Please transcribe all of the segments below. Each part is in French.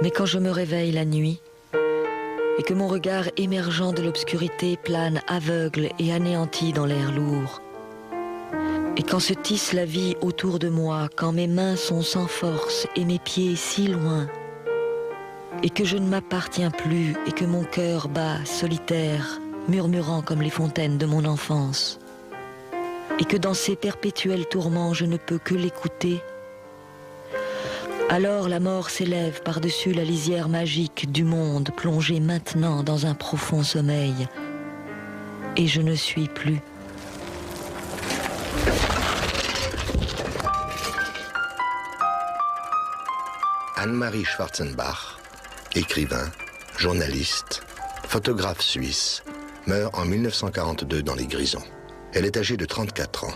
Mais quand je me réveille la nuit, et que mon regard émergeant de l'obscurité plane aveugle et anéanti dans l'air lourd, et quand se tisse la vie autour de moi, quand mes mains sont sans force et mes pieds si loin, et que je ne m'appartiens plus et que mon cœur bat solitaire, murmurant comme les fontaines de mon enfance, et que dans ces perpétuels tourments je ne peux que l'écouter, alors la mort s'élève par-dessus la lisière magique du monde plongé maintenant dans un profond sommeil, et je ne suis plus. Anne-Marie Schwarzenbach, écrivain, journaliste, photographe suisse, meurt en 1942 dans les Grisons. Elle est âgée de 34 ans.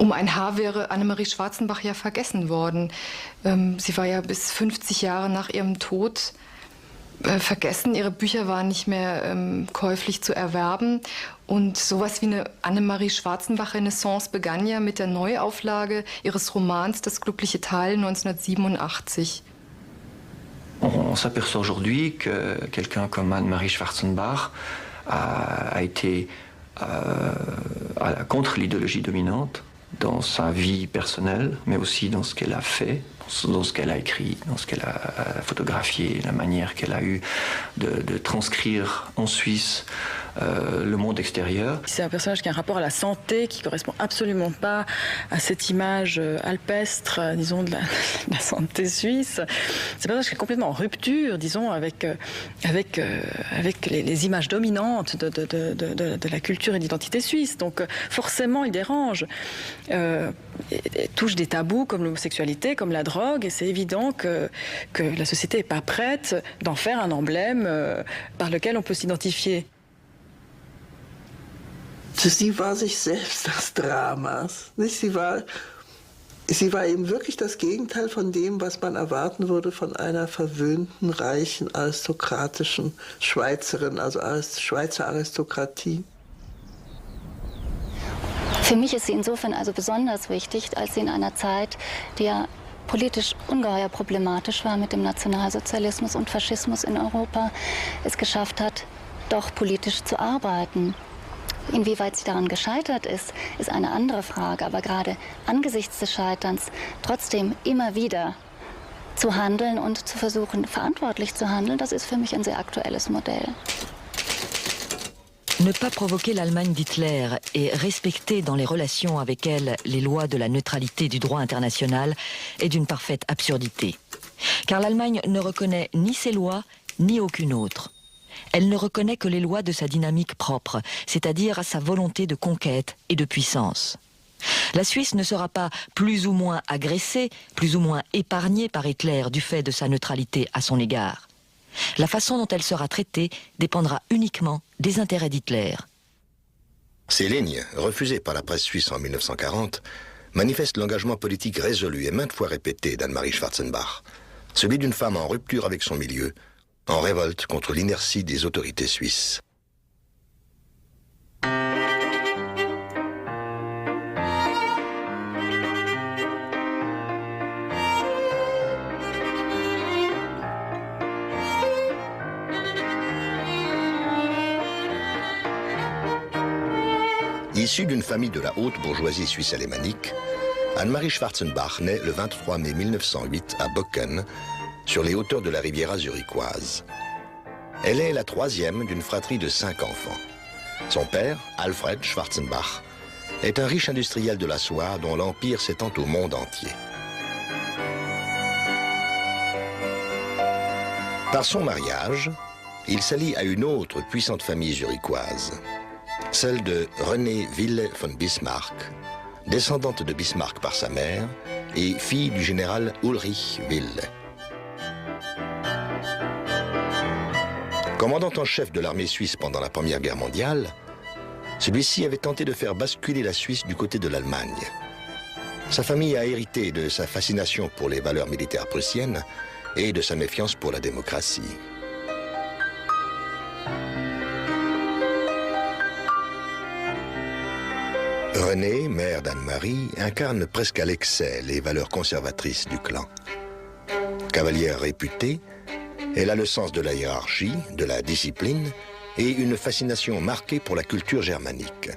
Um ein Haar wäre Annemarie Schwarzenbach ja vergessen worden. Sie war ja bis 50 Jahre nach ihrem Tod vergessen. Ihre Bücher waren nicht mehr käuflich zu erwerben. Und sowas wie eine Annemarie Schwarzenbach-Renaissance begann ja mit der Neuauflage ihres Romans Das glückliche Teil 1987. On s'aperçoit aujourd'hui que quelqu'un comme Annemarie Schwarzenbach a été contre l'idéologie dominante dans sa vie personnelle, mais aussi dans ce qu'elle a fait, dans ce qu'elle a écrit, dans ce qu'elle a photographié, la manière qu'elle a eue de transcrire en Suisse le monde extérieur. C'est un personnage qui a un rapport à la santé qui ne correspond absolument pas à cette image alpestre, disons, de la santé suisse. C'est un personnage qui est complètement en rupture, disons, avec les images dominantes de la culture et de l'identité suisse. Donc forcément, il dérange. Il touche des tabous comme l'homosexualité, comme la drogue, et c'est évident que la société n'est pas prête d'en faire un emblème par lequel on peut s'identifier. Sie war sich selbst des Dramas. Sie war eben wirklich das Gegenteil von dem, was man erwarten würde von einer verwöhnten, reichen, aristokratischen Schweizerin, also als Schweizer Aristokratie. Für mich ist sie insofern also besonders wichtig, als sie in einer Zeit, die ja politisch ungeheuer problematisch war mit dem Nationalsozialismus und Faschismus in Europa, es geschafft hat, doch politisch zu arbeiten. Inwieweit sie daran gescheitert ist eine andere Frage. Aber gerade angesichts des Scheiterns trotzdem immer wieder zu handeln und zu versuchen, verantwortlich zu handeln, das ist für mich ein sehr aktuelles Modell. Ne pas provoquer l'Allemagne d'Hitler et respecter dans les relations avec elle les lois de la neutralité du droit international est d'une parfaite absurdité. Car l'Allemagne ne reconnaît ni ses lois, ni aucune autre. Elle ne reconnaît que les lois de sa dynamique propre, c'est-à-dire sa volonté de conquête et de puissance. La Suisse ne sera pas plus ou moins agressée, plus ou moins épargnée par Hitler du fait de sa neutralité à son égard. La façon dont elle sera traitée dépendra uniquement des intérêts d'Hitler. Ces lignes, refusées par la presse suisse en 1940, manifestent l'engagement politique résolu et maintes fois répété d'Anne-Marie Schwarzenbach, celui d'une femme en rupture avec son milieu, en révolte contre l'inertie des autorités suisses. Issue d'une famille de la haute bourgeoisie suisse alémanique, Anne-Marie Schwarzenbach naît le 23 mai 1908 à Bocken, sur les hauteurs de la Riviera zurichoise. Elle est la troisième d'une fratrie de 5 enfants. Son père, Alfred Schwarzenbach, est un riche industriel de la soie dont l'empire s'étend au monde entier. Par son mariage, il s'allie à une autre puissante famille zurichoise, celle de Renée Wille von Bismarck, descendante de Bismarck par sa mère et fille du général Ulrich Wille. Commandant en chef de l'armée suisse pendant la Première Guerre mondiale, celui-ci avait tenté de faire basculer la Suisse du côté de l'Allemagne. Sa famille a hérité de sa fascination pour les valeurs militaires prussiennes et de sa méfiance pour la démocratie. Renée, mère d'Anne-Marie, incarne presque à l'excès les valeurs conservatrices du clan. Cavalière réputée, elle a le sens de la hiérarchie, de la discipline et une fascination marquée pour la culture germanique.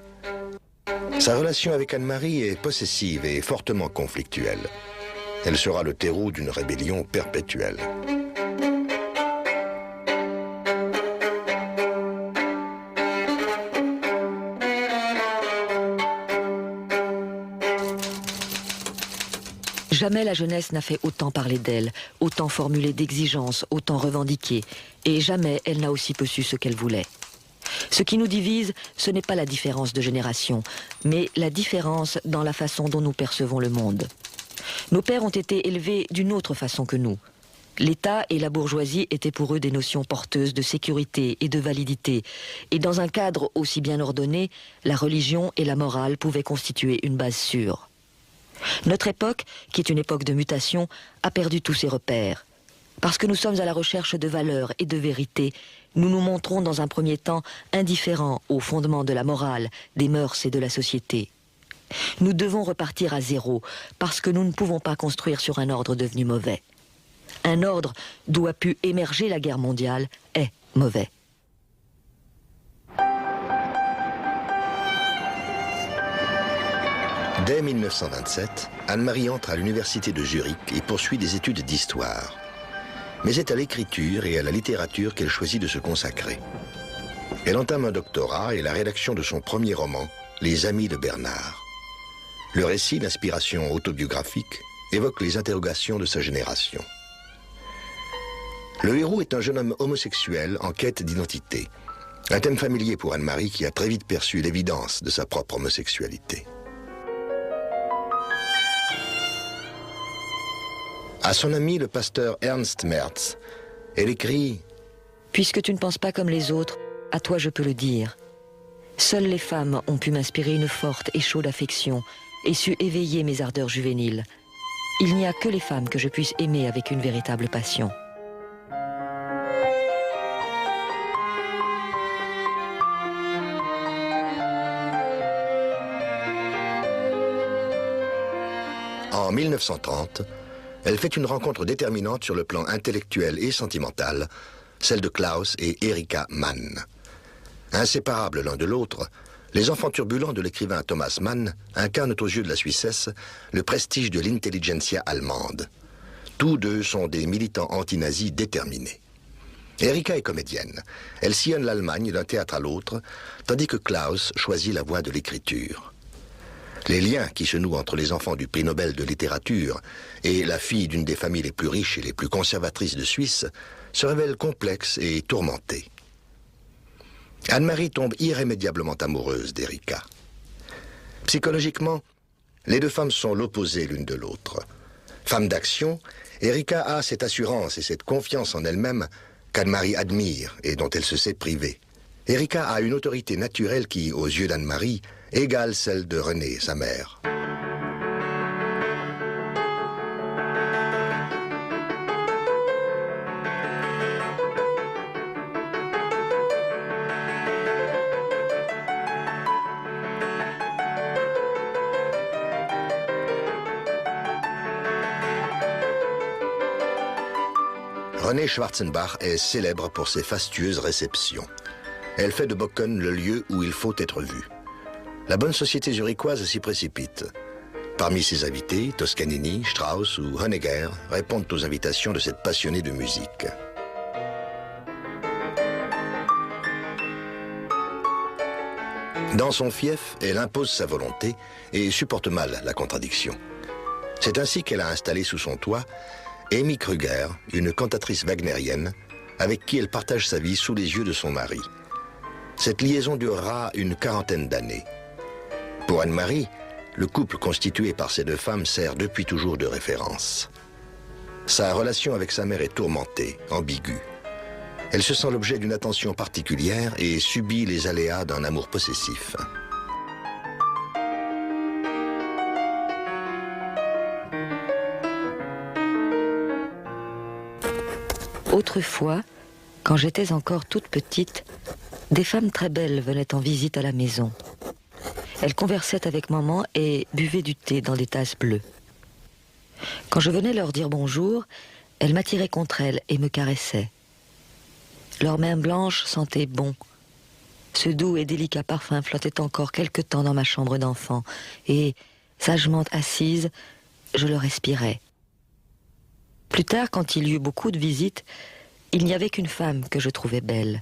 Sa relation avec Anne-Marie est possessive et fortement conflictuelle. Elle sera le terreau d'une rébellion perpétuelle. Jamais la jeunesse n'a fait autant parler d'elle, autant formulé d'exigences, autant revendiqué, et jamais elle n'a aussi peu su ce qu'elle voulait. Ce qui nous divise, ce n'est pas la différence de génération, mais la différence dans la façon dont nous percevons le monde. Nos pères ont été élevés d'une autre façon que nous. L'État et la bourgeoisie étaient pour eux des notions porteuses de sécurité et de validité, et dans un cadre aussi bien ordonné, la religion et la morale pouvaient constituer une base sûre. Notre époque, qui est une époque de mutation, a perdu tous ses repères. Parce que nous sommes à la recherche de valeurs et de vérité, nous nous montrons dans un premier temps indifférents aux fondements de la morale, des mœurs et de la société. Nous devons repartir à zéro, parce que nous ne pouvons pas construire sur un ordre devenu mauvais. Un ordre d'où a pu émerger la guerre mondiale est mauvais. Dès 1927, Anne-Marie entre à l'université de Zurich et poursuit des études d'histoire. Mais c'est à l'écriture et à la littérature qu'elle choisit de se consacrer. Elle entame un doctorat et la rédaction de son premier roman, Les Amis de Bernard. Le récit, d'inspiration autobiographique, évoque les interrogations de sa génération. Le héros est un jeune homme homosexuel en quête d'identité. Un thème familier pour Anne-Marie qui a très vite perçu l'évidence de sa propre homosexualité. À son ami le pasteur Ernst Merz, elle écrit « Puisque tu ne penses pas comme les autres, à toi je peux le dire. Seules les femmes ont pu m'inspirer une forte et chaude affection et su éveiller mes ardeurs juvéniles. Il n'y a que les femmes que je puisse aimer avec une véritable passion. » En 1930, elle fait une rencontre déterminante sur le plan intellectuel et sentimental, celle de Klaus et Erika Mann. Inséparables l'un de l'autre, les enfants turbulents de l'écrivain Thomas Mann incarnent aux yeux de la Suissesse le prestige de l'intelligentsia allemande. Tous deux sont des militants anti-nazis déterminés. Erika est comédienne. Elle sillonne l'Allemagne d'un théâtre à l'autre, tandis que Klaus choisit la voie de l'écriture. Les liens qui se nouent entre les enfants du prix Nobel de littérature et la fille d'une des familles les plus riches et les plus conservatrices de Suisse se révèlent complexes et tourmentés. Anne-Marie tombe irrémédiablement amoureuse d'Erika. Psychologiquement, les deux femmes sont l'opposé l'une de l'autre. Femme d'action, Erika a cette assurance et cette confiance en elle-même qu'Anne-Marie admire et dont elle se sait privée. Erika a une autorité naturelle qui, aux yeux d'Anne-Marie, égale celle de Renée, sa mère. Renée Schwarzenbach est célèbre pour ses fastueuses réceptions. Elle fait de Bocken le lieu où il faut être vu. La bonne société zurichoise s'y précipite. Parmi ses invités, Toscanini, Strauss ou Honegger répondent aux invitations de cette passionnée de musique. Dans son fief, elle impose sa volonté et supporte mal la contradiction. C'est ainsi qu'elle a installé sous son toit Amy Kruger, une cantatrice wagnérienne, avec qui elle partage sa vie sous les yeux de son mari. Cette liaison durera une quarantaine d'années. Pour Anne-Marie, le couple constitué par ces deux femmes sert depuis toujours de référence. Sa relation avec sa mère est tourmentée, ambiguë. Elle se sent l'objet d'une attention particulière et subit les aléas d'un amour possessif. Autrefois, quand j'étais encore toute petite, des femmes très belles venaient en visite à la maison. Elles conversaient avec maman et buvaient du thé dans des tasses bleues. Quand je venais leur dire bonjour, elles m'attiraient contre elles et me caressaient. Leurs mains blanches sentaient bon. Ce doux et délicat parfum flottait encore quelque temps dans ma chambre d'enfant et, sagement assise, je le respirais. Plus tard, quand il y eut beaucoup de visites, il n'y avait qu'une femme que je trouvais belle.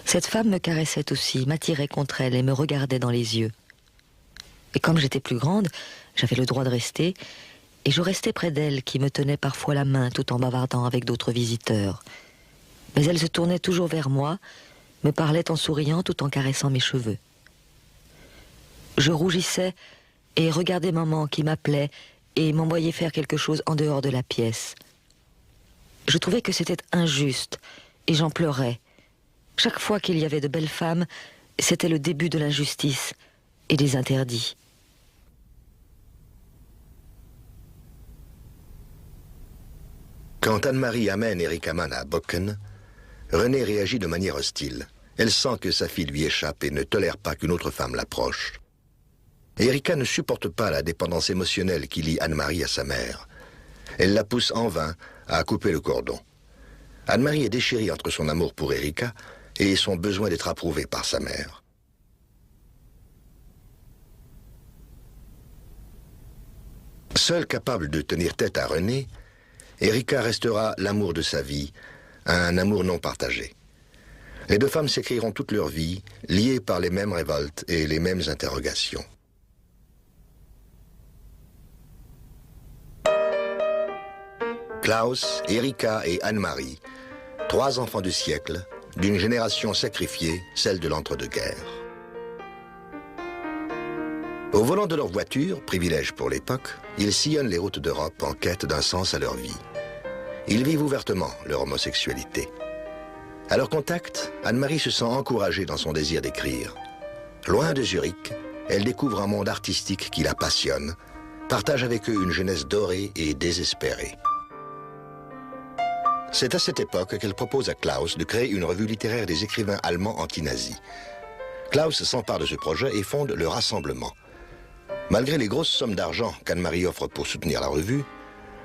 Cette femme me caressait aussi, m'attirait contre elle et me regardait dans les yeux. Et comme j'étais plus grande, j'avais le droit de rester, et je restais près d'elle qui me tenait parfois la main tout en bavardant avec d'autres visiteurs. Mais elle se tournait toujours vers moi, me parlait en souriant tout en caressant mes cheveux. Je rougissais et regardais maman qui m'appelait et m'envoyait faire quelque chose en dehors de la pièce. Je trouvais que c'était injuste et j'en pleurais. Chaque fois qu'il y avait de belles femmes, c'était le début de l'injustice et des interdits. Quand Anne-Marie amène Erika Mann à Bocken, Renée réagit de manière hostile. Elle sent que sa fille lui échappe et ne tolère pas qu'une autre femme l'approche. Erika ne supporte pas la dépendance émotionnelle qui lie Anne-Marie à sa mère. Elle la pousse en vain à couper le cordon. Anne-Marie est déchirée entre son amour pour Erika et son besoin d'être approuvée par sa mère. Seule capable de tenir tête à Renée, Erika restera l'amour de sa vie, un amour non partagé. Les deux femmes s'écriront toute leur vie, liées par les mêmes révoltes et les mêmes interrogations. Klaus, Erika et Anne-Marie, trois enfants du siècle, d'une génération sacrifiée, celle de l'entre-deux-guerres. Au volant de leur voiture, privilège pour l'époque, ils sillonnent les routes d'Europe en quête d'un sens à leur vie. Ils vivent ouvertement leur homosexualité. À leur contact, Anne-Marie se sent encouragée dans son désir d'écrire. Loin de Zurich, elle découvre un monde artistique qui la passionne, partage avec eux une jeunesse dorée et désespérée. C'est à cette époque qu'elle propose à Klaus de créer une revue littéraire des écrivains allemands anti-nazis. Klaus s'empare de ce projet et fonde le Rassemblement. Malgré les grosses sommes d'argent qu'Anne-Marie offre pour soutenir la revue,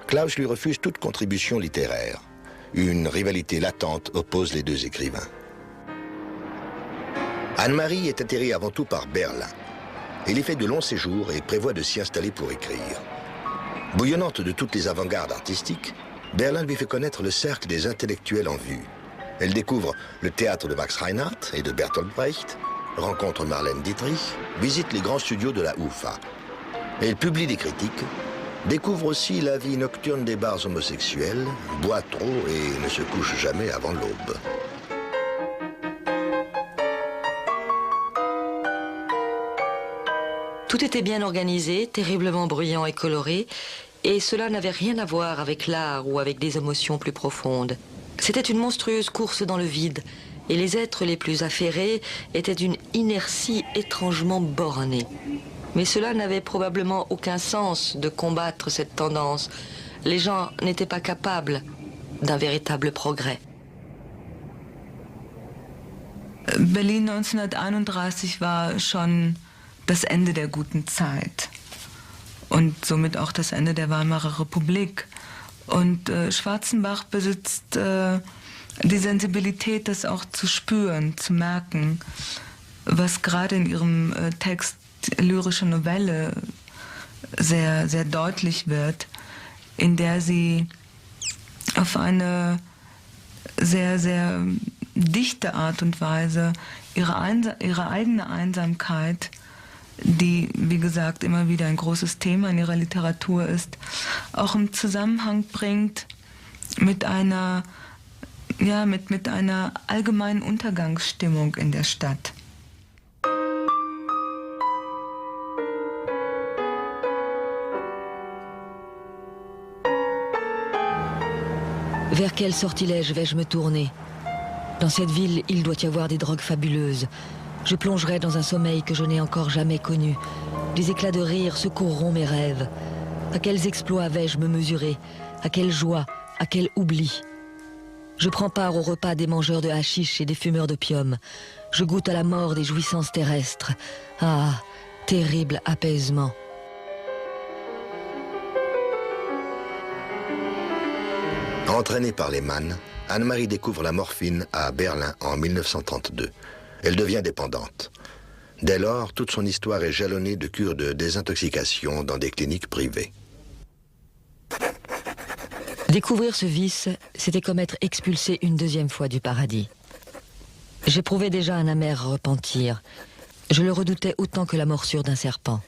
Klaus lui refuse toute contribution littéraire. Une rivalité latente oppose les deux écrivains. Anne-Marie est atterrée avant tout par Berlin. Elle y fait de longs séjours et prévoit de s'y installer pour écrire. Bouillonnante de toutes les avant-gardes artistiques, Berlin lui fait connaître le cercle des intellectuels en vue. Elle découvre le théâtre de Max Reinhardt et de Bertolt Brecht, rencontre Marlène Dietrich, visite les grands studios de la UFA. Elle publie des critiques, découvre aussi la vie nocturne des bars homosexuels, boit trop et ne se couche jamais avant l'aube. Tout était bien organisé, terriblement bruyant et coloré, et cela n'avait rien à voir avec l'art ou avec des émotions plus profondes. C'était une monstrueuse course dans le vide, et les êtres les plus affairés étaient d'une inertie étrangement bornée. Mais cela n'avait probablement aucun sens de combattre cette tendance. Les gens n'étaient pas capables d'un véritable progrès. Berlin 1931 war schon das Ende der guten Zeit und somit auch das Ende der Weimarer Republik. Und Schwarzenbach besitzt die Sensibilität, das auch zu spüren, zu merken, was gerade in ihrem Text lyrische Novelle sehr, sehr deutlich wird, in der sie auf eine sehr, sehr dichte Art und Weise ihre eigene Einsamkeit, die, wie gesagt, immer wieder ein großes Thema in ihrer Literatur ist, auch im Zusammenhang bringt mit einer ja, mit einer allgemeinen Untergangsstimmung in der Stadt. Vers quel sortilège vais-je me tourner? Dans cette ville, il doit y avoir des drogues fabuleuses. Je plongerai dans un sommeil que je n'ai encore jamais connu. Des éclats de rire secourront mes rêves. À quels exploits vais-je me mesurer? À quelle joie? À quel oubli? Je prends part au repas des mangeurs de hashish et des fumeurs d'opium. Je goûte à la mort des jouissances terrestres. Ah, terrible apaisement. Entraînée par les mannes, Anne-Marie découvre la morphine à Berlin en 1932. Elle devient dépendante. Dès lors, toute son histoire est jalonnée de cures de désintoxication dans des cliniques privées. Découvrir ce vice, c'était comme être expulsé une deuxième fois du paradis. J'éprouvais déjà un amer repentir. Je le redoutais autant que la morsure d'un serpent.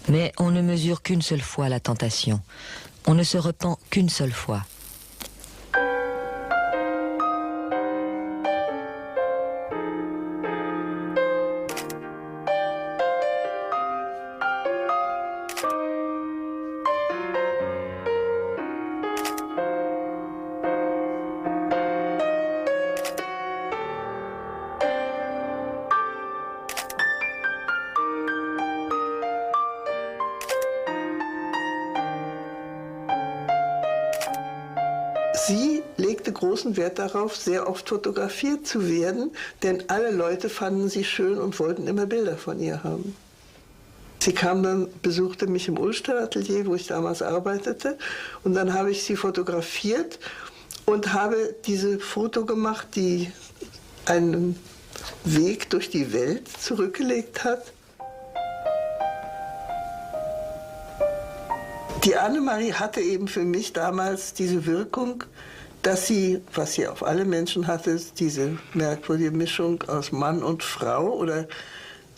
Mais on ne mesure qu'une seule fois la tentation. On ne se repent qu'une seule fois. Sie legte großen Wert darauf, sehr oft fotografiert zu werden, denn alle Leute fanden sie schön und wollten immer Bilder von ihr haben. Sie kam dann, besuchte mich im Ulster-Atelier, wo ich damals arbeitete, und dann habe ich sie fotografiert und habe diese Foto gemacht, die einen Weg durch die Welt zurückgelegt hat. Die Annemarie hatte eben für mich damals diese Wirkung, dass sie, was sie auf alle Menschen hatte, diese merkwürdige Mischung aus Mann und Frau, oder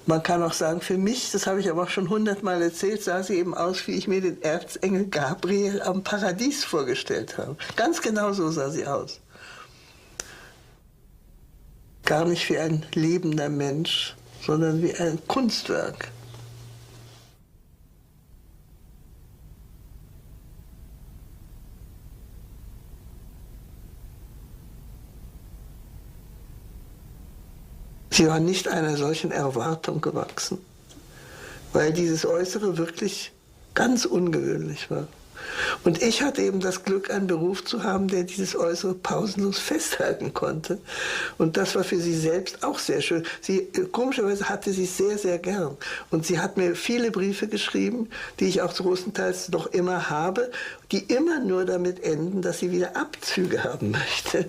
man kann auch sagen, für mich, das habe ich aber auch schon 100-mal erzählt, sah sie eben aus, wie ich mir den Erzengel Gabriel am Paradies vorgestellt habe. Ganz genau so sah sie aus. Gar nicht wie ein lebender Mensch, sondern wie ein Kunstwerk. Sie war nicht einer solchen Erwartung gewachsen, weil dieses Äußere wirklich ganz ungewöhnlich war. Und ich hatte eben das Glück, einen Beruf zu haben, der dieses Äußere pausenlos festhalten konnte. Und das war für sie selbst auch sehr schön. Komischerweise hatte sie es sehr, sehr gern. Und sie hat mir viele Briefe geschrieben, die ich auch großenteils noch immer habe, die immer nur damit enden, dass sie wieder Abzüge haben möchte.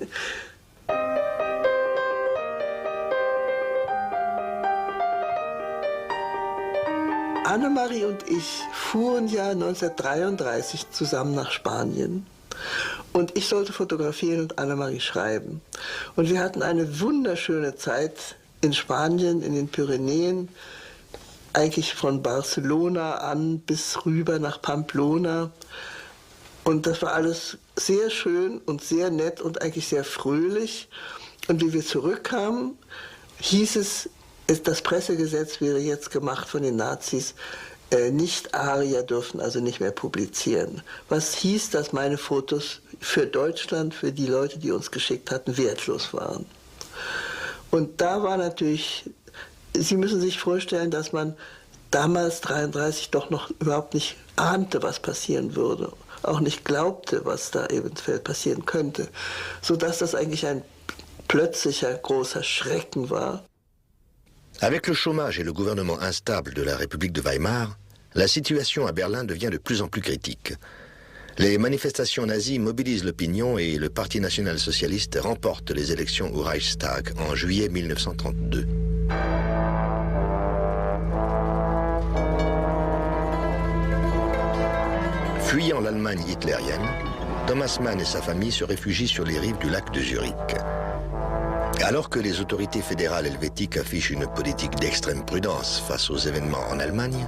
Annemarie und ich fuhren ja 1933 zusammen nach Spanien. Und ich sollte fotografieren und Annemarie schreiben. Und wir hatten eine wunderschöne Zeit in Spanien, in den Pyrenäen, eigentlich von Barcelona an bis rüber nach Pamplona. Und das war alles sehr schön und sehr nett und eigentlich sehr fröhlich. Und wie wir zurückkamen, hieß es, das Pressegesetz wäre jetzt gemacht von den Nazis, Nicht-Arier dürfen also nicht mehr publizieren. Was hieß, dass meine Fotos für Deutschland, für die Leute, die uns geschickt hatten, wertlos waren. Und da war natürlich, Sie müssen sich vorstellen, dass man damals, 1933, doch noch überhaupt nicht ahnte, was passieren würde. Auch nicht glaubte, was da eventuell passieren könnte. Sodass das eigentlich ein plötzlicher, großer Schrecken war. Avec le chômage et le gouvernement instable de la République de Weimar, la situation à Berlin devient de plus en plus critique. Les manifestations nazies mobilisent l'opinion et le Parti national-socialiste remporte les élections au Reichstag en juillet 1932. Fuyant l'Allemagne hitlérienne, Thomas Mann et sa famille se réfugient sur les rives du lac de Zurich. Alors que les autorités fédérales helvétiques affichent une politique d'extrême prudence face aux événements en Allemagne,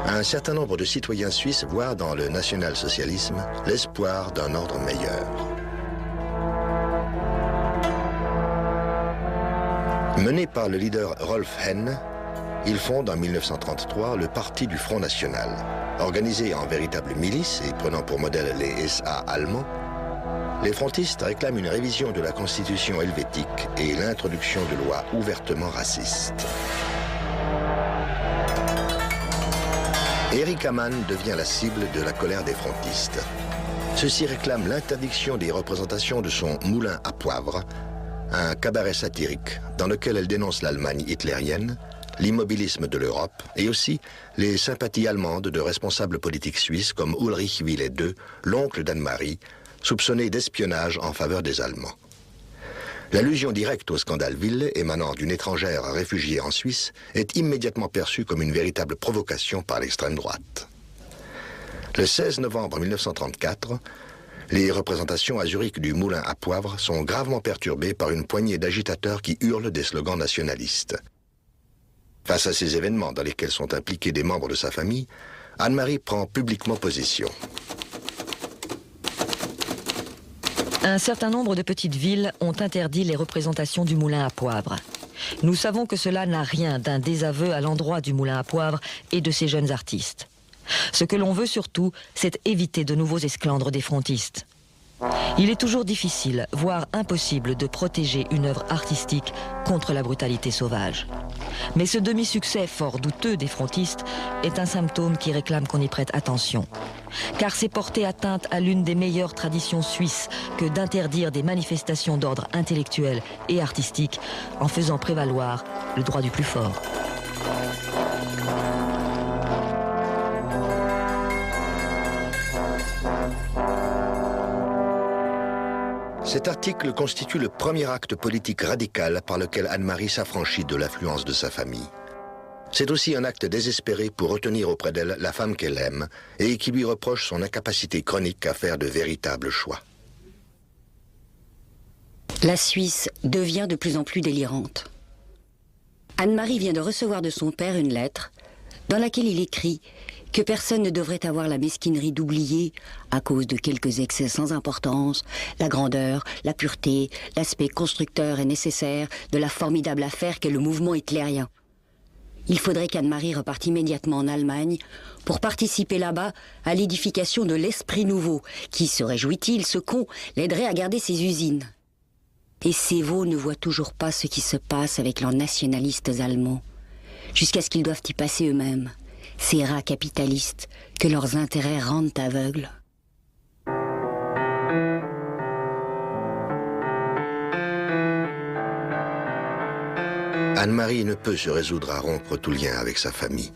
un certain nombre de citoyens suisses voient dans le national-socialisme l'espoir d'un ordre meilleur. Mené par le leader Rolf Henn, il fonde en 1933 le Parti du Front National. Organisé en véritable milice et prenant pour modèle les SA allemands, les frontistes réclament une révision de la constitution helvétique et l'introduction de lois ouvertement racistes. Erich Hamann devient la cible de la colère des frontistes. Ceux-ci réclament l'interdiction des représentations de son Moulin à Poivre, un cabaret satirique dans lequel elle dénonce l'Allemagne hitlérienne, l'immobilisme de l'Europe et aussi les sympathies allemandes de responsables politiques suisses comme Ulrich Wille II, l'oncle d'Anne-Marie, soupçonné d'espionnage en faveur des Allemands. L'allusion directe au scandale Wille, émanant d'une étrangère réfugiée en Suisse, est immédiatement perçue comme une véritable provocation par l'extrême droite. Le 16 novembre 1934, les représentations à Zurich du Moulin à Poivre sont gravement perturbées par une poignée d'agitateurs qui hurlent des slogans nationalistes. Face à ces événements dans lesquels sont impliqués des membres de sa famille, Anne-Marie prend publiquement position. Un certain nombre de petites villes ont interdit les représentations du moulin à poivre. Nous savons que cela n'a rien d'un désaveu à l'endroit du moulin à poivre et de ses jeunes artistes. Ce que l'on veut surtout, c'est éviter de nouveaux esclandres des frontistes. Il est toujours difficile, voire impossible, de protéger une œuvre artistique contre la brutalité sauvage. Mais ce demi-succès fort douteux des frontistes est un symptôme qui réclame qu'on y prête attention. Car c'est porter atteinte à l'une des meilleures traditions suisses que d'interdire des manifestations d'ordre intellectuel et artistique en faisant prévaloir le droit du plus fort. Cet article constitue le premier acte politique radical par lequel Anne-Marie s'affranchit de l'influence de sa famille. C'est aussi un acte désespéré pour retenir auprès d'elle la femme qu'elle aime et qui lui reproche son incapacité chronique à faire de véritables choix. La Suisse devient de plus en plus délirante. Anne-Marie vient de recevoir de son père une lettre dans laquelle il écrit que personne ne devrait avoir la mesquinerie d'oublier, à cause de quelques excès sans importance, la grandeur, la pureté, l'aspect constructeur et nécessaire de la formidable affaire qu'est le mouvement hitlérien. Il faudrait qu'Anne-Marie reparte immédiatement en Allemagne pour participer là-bas à l'édification de l'esprit nouveau, qui, se réjouit-il, ce con, l'aiderait à garder ses usines. Et ces veaux ne voient toujours pas ce qui se passe avec leurs nationalistes allemands, jusqu'à ce qu'ils doivent y passer eux-mêmes. Ces rats capitalistes que leurs intérêts rendent aveugles. Anne-Marie ne peut se résoudre à rompre tout lien avec sa famille.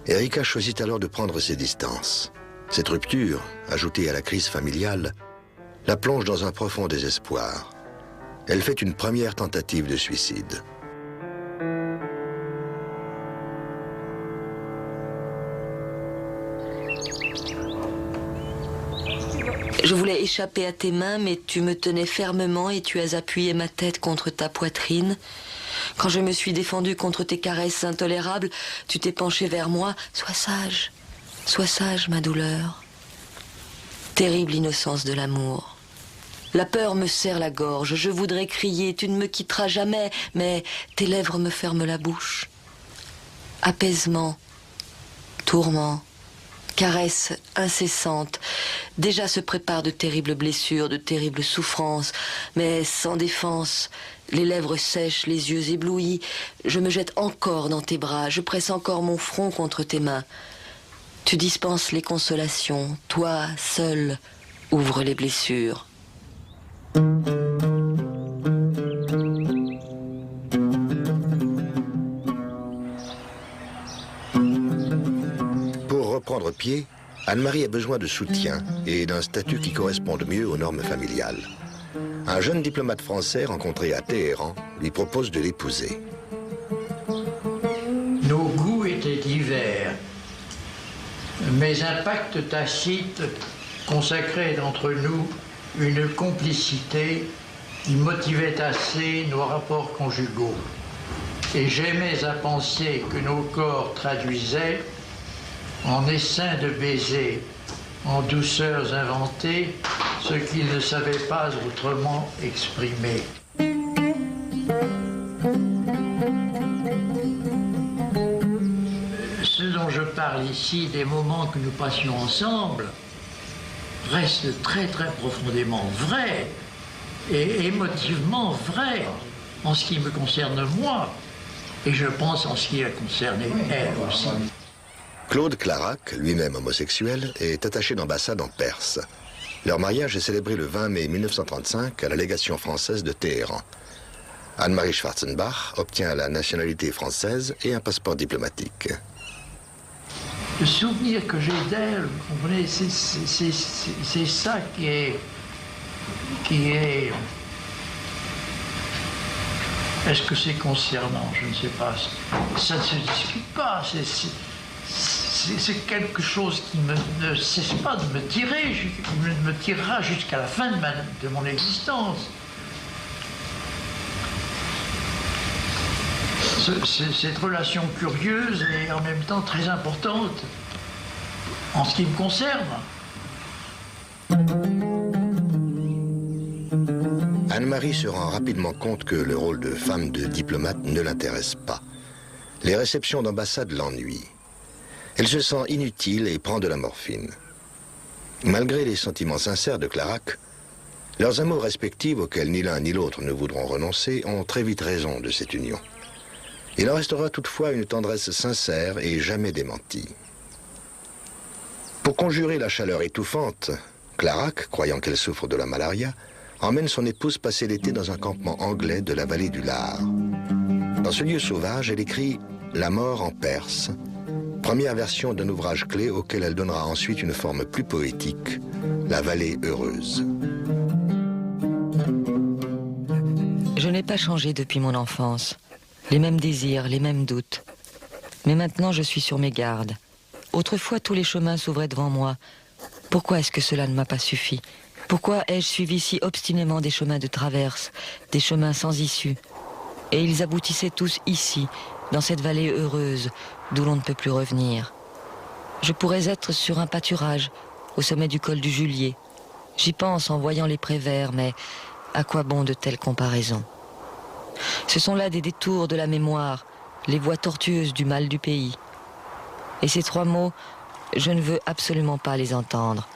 Erika choisit alors de prendre ses distances. Cette rupture, ajoutée à la crise familiale, la plonge dans un profond désespoir. Elle fait une première tentative de suicide. Je voulais échapper à tes mains, mais tu me tenais fermement et tu as appuyé ma tête contre ta poitrine. Quand je me suis défendue contre tes caresses intolérables, tu t'es penché vers moi. Sois sage, ma douleur. Terrible innocence de l'amour. La peur me serre la gorge, je voudrais crier, tu ne me quitteras jamais, mais tes lèvres me ferment la bouche. Apaisement, tourment. Caresses incessantes. Déjà se préparent de terribles blessures, de terribles souffrances, mais sans défense, les lèvres sèches, les yeux éblouis. Je me jette encore dans tes bras, je presse encore mon front contre tes mains. Tu dispenses les consolations, toi, seul, ouvre les blessures. Prendre pied, Anne-Marie a besoin de soutien et d'un statut qui corresponde mieux aux normes familiales. Un jeune diplomate français rencontré à Téhéran lui propose de l'épouser. Nos goûts étaient divers, mais un pacte tacite consacrait entre nous une complicité qui motivait assez nos rapports conjugaux. Et j'aimais à penser que nos corps traduisaient en essaims de baisers, en douceurs inventées, ce qu'ils ne savaient pas autrement exprimer. ce dont je parle ici, des moments que nous passions ensemble, reste très très profondément vrai et émotivement vrai en ce qui me concerne moi, et je pense en ce qui la concernait elle aussi. Claude Clarac, lui-même homosexuel, est attaché d'ambassade en Perse. Leur mariage est célébré le 20 mai 1935 à la légation française de Téhéran. Anne-Marie Schwarzenbach obtient la nationalité française et un passeport diplomatique. Le souvenir que j'ai d'elle, vous comprenez, c'est ça qui est... Est-ce que c'est concernant? Je ne sais pas. Ça ne se discute pas. C'est quelque chose qui ne cesse pas de me tirer, me tirera jusqu'à la fin de mon existence. Cette relation curieuse et en même temps très importante en ce qui me concerne. Anne-Marie se rend rapidement compte que le rôle de femme de diplomate ne l'intéresse pas. Les réceptions d'ambassade l'ennuient. Elle se sent inutile et prend de la morphine. Malgré les sentiments sincères de Clarac, leurs amours respectifs auxquels ni l'un ni l'autre ne voudront renoncer ont très vite raison de cette union. Il en restera toutefois une tendresse sincère et jamais démentie. Pour conjurer la chaleur étouffante, Clarac, croyant qu'elle souffre de la malaria, emmène son épouse passer l'été dans un campement anglais de la vallée du Lar. Dans ce lieu sauvage, elle écrit « La mort en Perse », première version d'un ouvrage clé auquel elle donnera ensuite une forme plus poétique, La vallée heureuse. Je n'ai pas changé depuis mon enfance. Les mêmes désirs, les mêmes doutes. Mais maintenant, je suis sur mes gardes. Autrefois, tous les chemins s'ouvraient devant moi. Pourquoi est-ce que cela ne m'a pas suffi? Pourquoi ai-je suivi si obstinément des chemins de traverse, des chemins sans issue? Et ils aboutissaient tous ici, dans cette vallée heureuse, d'où l'on ne peut plus revenir. Je pourrais être sur un pâturage, au sommet du col du Julier. J'y pense en voyant les prés verts, mais à quoi bon de telles comparaisons? Ce sont là des détours de la mémoire, les voies tortueuses du mal du pays. Et ces trois mots, je ne veux absolument pas les entendre.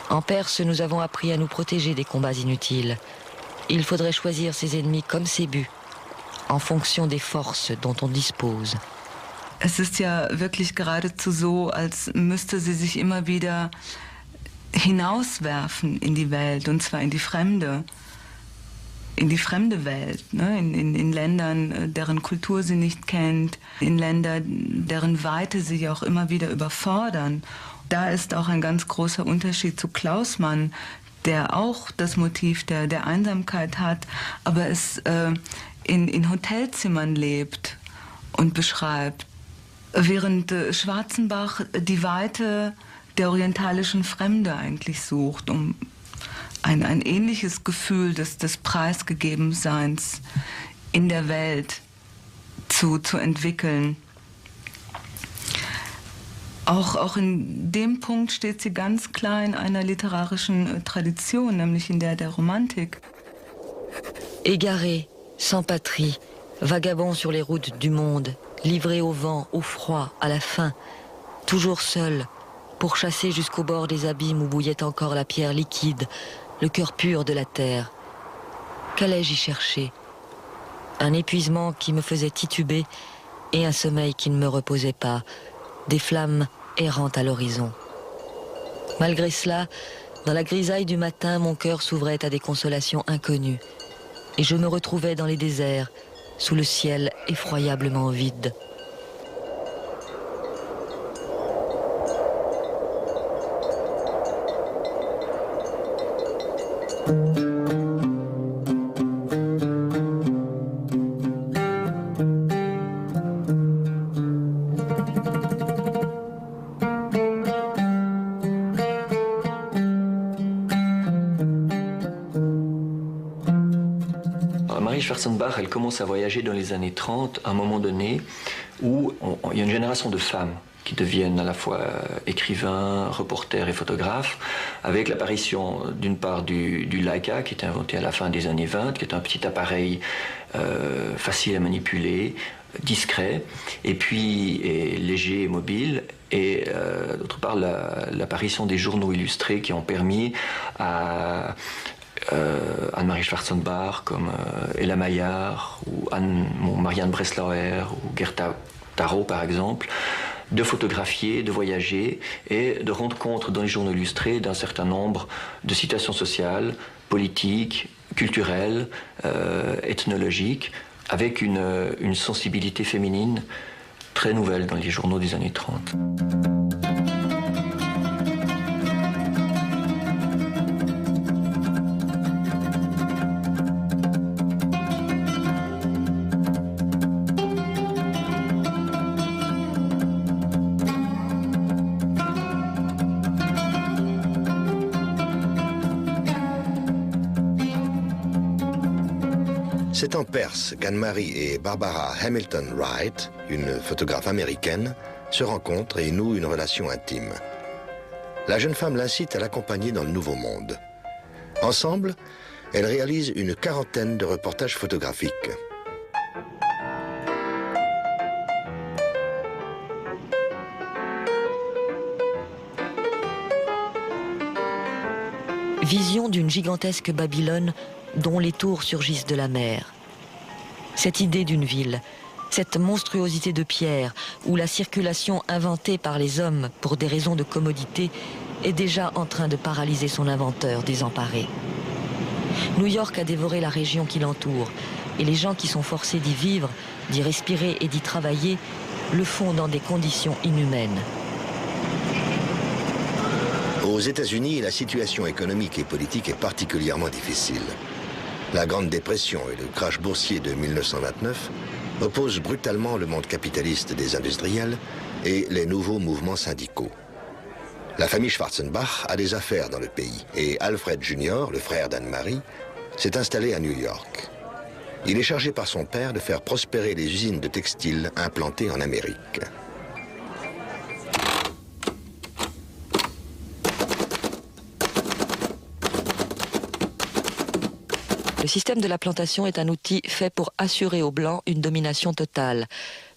En Perse, nous avons appris à nous protéger des combats inutiles. Il faudrait choisir ses ennemis comme ses buts, en fonction des forces dont on dispose. Es ist ja wirklich geradezu so, als müsste sie sich immer wieder hinauswerfen in die Welt, und zwar in die fremde Welt, ne? In Ländern, deren Kultur sie nicht kennt, in Ländern, deren Weite sie auch immer wieder überfordern. Da ist auch ein ganz großer Unterschied zu Klaus Mann, der auch das Motiv der Einsamkeit hat, aber es in Hotelzimmern lebt und beschreibt. Während Schwarzenbach die Weite der orientalischen Fremde eigentlich sucht, um ein ähnliches Gefühl des Preisgegebenseins in der Welt zu entwickeln. Auch in dem Punkt steht sie ganz klar in einer literarischen Tradition, nämlich in der Romantik. Égaré, sans patrie, vagabond sur les routes du monde, livré au vent, au froid, à la faim, toujours seul, pourchassé jusqu'au bord des abîmes où bouillait encore la pierre liquide, le cœur pur de la terre. Qu'allais-je y chercher? Un épuisement qui me faisait tituber et un sommeil qui ne me reposait pas, des flammes errant à l'horizon. Malgré cela, dans la grisaille du matin, mon cœur s'ouvrait à des consolations inconnues, et je me retrouvais dans les déserts, sous le ciel effroyablement vide. Schwarzenbach, elle commence à voyager dans les années 30, à un moment donné où il y a une génération de femmes qui deviennent à la fois écrivains, reporters et photographes, avec l'apparition d'une part du Leica, qui était inventé à la fin des années 20, qui est un petit appareil facile à manipuler, discret, et puis léger et mobile, et d'autre part l'apparition des journaux illustrés qui ont permis à Anne-Marie Schwarzenbach comme Ella Maillard ou Marianne Breslauer ou Gerta Taro par exemple, de photographier, de voyager et de rendre compte dans les journaux illustrés d'un certain nombre de situations sociales, politiques, culturelles, ethnologiques, avec une sensibilité féminine très nouvelle dans les journaux des années 30. C'est en Perse qu'Anne-Marie et Barbara Hamilton Wright, une photographe américaine, se rencontrent et nouent une relation intime. La jeune femme l'incite à l'accompagner dans le Nouveau Monde. Ensemble, elles réalisent une quarantaine de reportages photographiques. Vision d'une gigantesque Babylone dont les tours surgissent de la mer. Cette idée d'une ville, cette monstruosité de pierre où la circulation inventée par les hommes pour des raisons de commodité est déjà en train de paralyser son inventeur désemparé. New York a dévoré la région qui l'entoure et les gens qui sont forcés d'y vivre, d'y respirer et d'y travailler le font dans des conditions inhumaines. Aux États-Unis, la situation économique et politique est particulièrement difficile. La Grande Dépression et le crash boursier de 1929 opposent brutalement le monde capitaliste des industriels et les nouveaux mouvements syndicaux. La famille Schwarzenbach a des affaires dans le pays et Alfred Jr., le frère d'Anne-Marie, s'est installé à New York. Il est chargé par son père de faire prospérer les usines de textiles implantées en Amérique. Le système de la plantation est un outil fait pour assurer aux Blancs une domination totale,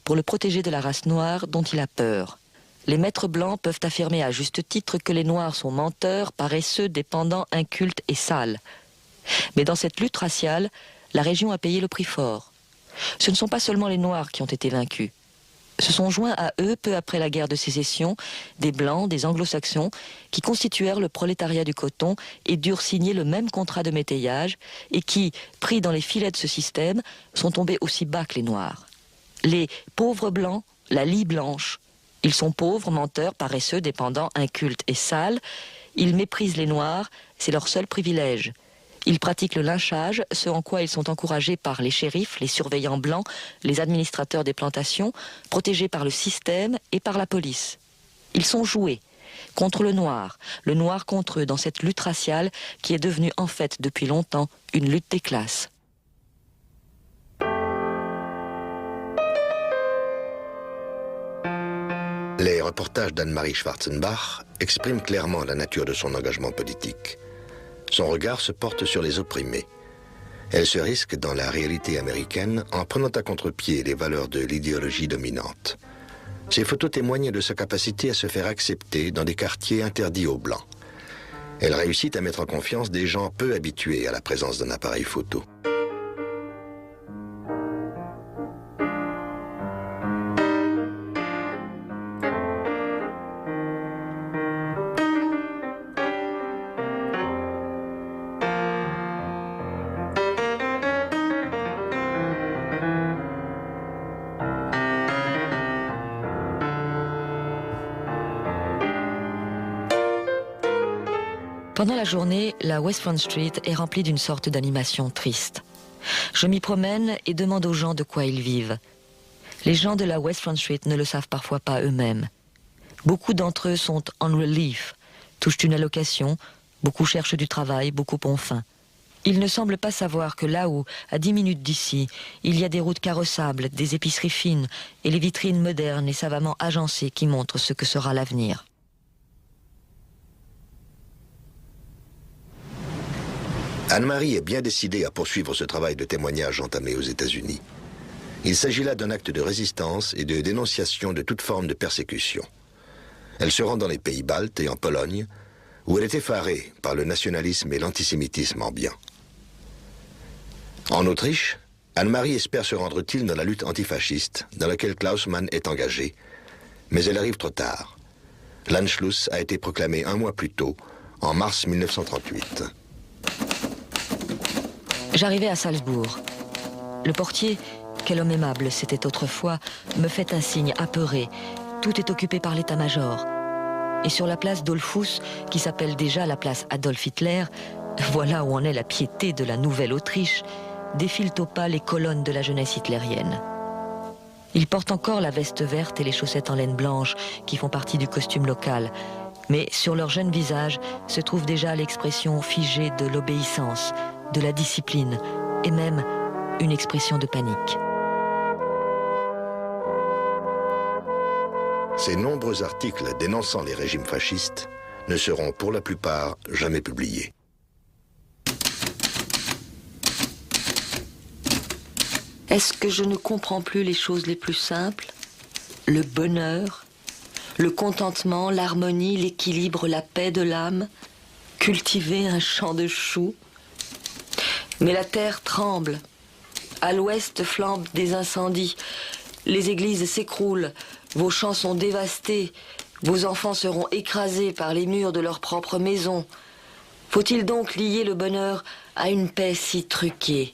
pour le protéger de la race noire dont il a peur. Les maîtres blancs peuvent affirmer à juste titre que les Noirs sont menteurs, paresseux, dépendants, incultes et sales. Mais dans cette lutte raciale, la région a payé le prix fort. Ce ne sont pas seulement les Noirs qui ont été vaincus. Se sont joints à eux, peu après la guerre de sécession, des Blancs, des Anglo-Saxons, qui constituèrent le prolétariat du coton et durent signer le même contrat de métayage, et qui, pris dans les filets de ce système, sont tombés aussi bas que les Noirs. Les pauvres Blancs, la lie blanche. Ils sont pauvres, menteurs, paresseux, dépendants, incultes et sales. Ils méprisent les Noirs, c'est leur seul privilège. Ils pratiquent le lynchage, ce en quoi ils sont encouragés par les shérifs, les surveillants blancs, les administrateurs des plantations, protégés par le système et par la police. Ils sont joués contre le noir contre eux dans cette lutte raciale qui est devenue en fait depuis longtemps une lutte des classes. Les reportages d'Anne-Marie Schwarzenbach expriment clairement la nature de son engagement politique. Son regard se porte sur les opprimés. Elle se risque dans la réalité américaine en prenant à contre-pied les valeurs de l'idéologie dominante. Ces photos témoignent de sa capacité à se faire accepter dans des quartiers interdits aux Blancs. Elle réussit à mettre en confiance des gens peu habitués à la présence d'un appareil photo. Pendant la journée, la West Front Street est remplie d'une sorte d'animation triste. Je m'y promène et demande aux gens de quoi ils vivent. Les gens de la West Front Street ne le savent parfois pas eux-mêmes. Beaucoup d'entre eux sont on relief, touchent une allocation, beaucoup cherchent du travail, beaucoup ont faim. Ils ne semblent pas savoir que là-haut, à 10 minutes d'ici, il y a des routes carrossables, des épiceries fines et les vitrines modernes et savamment agencées qui montrent ce que sera l'avenir. Anne-Marie est bien décidée à poursuivre ce travail de témoignage entamé aux États-Unis. Il s'agit là d'un acte de résistance et de dénonciation de toute forme de persécution. Elle se rend dans les pays baltes et en Pologne, où elle est effarée par le nationalisme et l'antisémitisme ambiant. En Autriche, Anne-Marie espère se rendre utile dans la lutte antifasciste, dans laquelle Klaus Mann est engagé, mais elle arrive trop tard. L'Anschluss a été proclamé un mois plus tôt, en mars 1938. J'arrivais à Salzbourg. Le portier, quel homme aimable c'était autrefois, me fait un signe apeuré. Tout est occupé par l'état-major. Et sur la place Dollfuss, qui s'appelle déjà la place Adolf Hitler, voilà où en est la piété de la nouvelle Autriche, défilent au pas les colonnes de la jeunesse hitlérienne. Ils portent encore la veste verte et les chaussettes en laine blanche qui font partie du costume local. Mais sur leur jeune visage se trouve déjà l'expression figée de l'obéissance, de la discipline et même une expression de panique. Ces nombreux articles dénonçant les régimes fascistes ne seront pour la plupart jamais publiés. Est-ce que je ne comprends plus les choses les plus simples? Le bonheur, le contentement, l'harmonie, l'équilibre, la paix de l'âme, cultiver un champ de choux. Mais la terre tremble. À l'ouest flambent des incendies. Les églises s'écroulent. Vos champs sont dévastés. Vos enfants seront écrasés par les murs de leur propre maison. Faut-il donc lier le bonheur à une paix si truquée?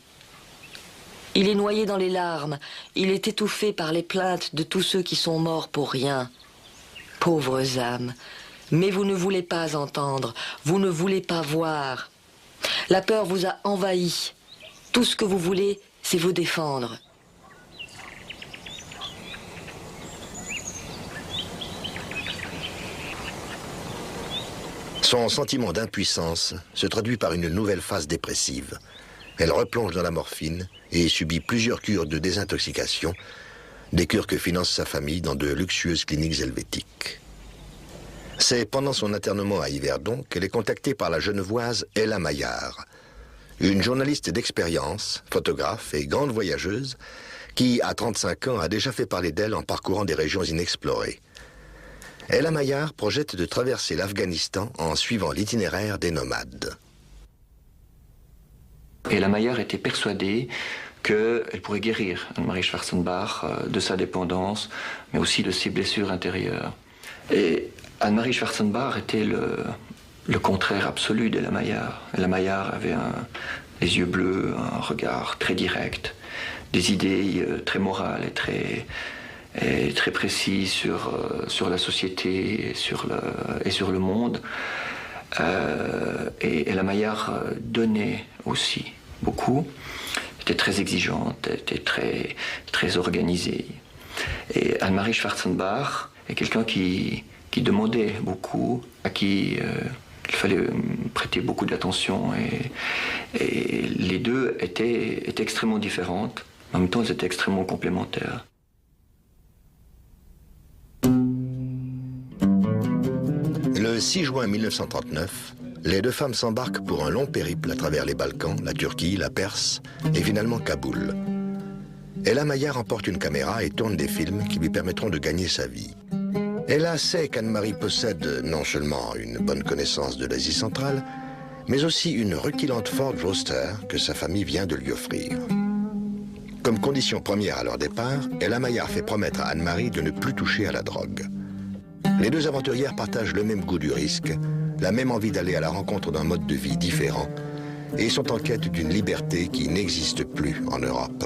Il est noyé dans les larmes. Il est étouffé par les plaintes de tous ceux qui sont morts pour rien. Pauvres âmes, mais vous ne voulez pas entendre, vous ne voulez pas voir. La peur vous a envahi. Tout ce que vous voulez, c'est vous défendre. Son sentiment d'impuissance se traduit par une nouvelle phase dépressive. Elle replonge dans la morphine et subit plusieurs cures de désintoxication, des cures que finance sa famille dans de luxueuses cliniques helvétiques. C'est pendant son internement à Yverdon qu'elle est contactée par la genevoise Ella Maillard, une journaliste d'expérience, photographe et grande voyageuse qui, à 35 ans, a déjà fait parler d'elle en parcourant des régions inexplorées. Ella Maillard projette de traverser l'Afghanistan en suivant l'itinéraire des nomades. Ella Maillard était persuadée qu'elle pourrait guérir Anne-Marie Schwarzenbach de sa dépendance, mais aussi de ses blessures intérieures. Et Anne-Marie Schwarzenbach était le contraire absolu d'Ella Maillard. Ella Maillard avait les yeux bleus, un regard très direct, des idées très morales et très précises sur la société et sur le monde. Et Ella Maillard donnait aussi beaucoup, était très exigeante, était très organisée. Et Anne-Marie Schwarzenbach est quelqu'un qui demandait beaucoup, à qui il fallait prêter beaucoup d'attention. Et les deux étaient extrêmement différentes, en même temps elles étaient extrêmement complémentaires. Le 6 juin 1939, les deux femmes s'embarquent pour un long périple à travers les Balkans, la Turquie, la Perse et finalement Kaboul. Ella Maillard emporte une caméra et tourne des films qui lui permettront de gagner sa vie. Ella sait qu'Anne-Marie possède non seulement une bonne connaissance de l'Asie centrale, mais aussi une rutilante Ford Roadster que sa famille vient de lui offrir. Comme condition première à leur départ, Ella Maillard fait promettre à Anne-Marie de ne plus toucher à la drogue. Les deux aventurières partagent le même goût du risque, la même envie d'aller à la rencontre d'un mode de vie différent, et sont en quête d'une liberté qui n'existe plus en Europe.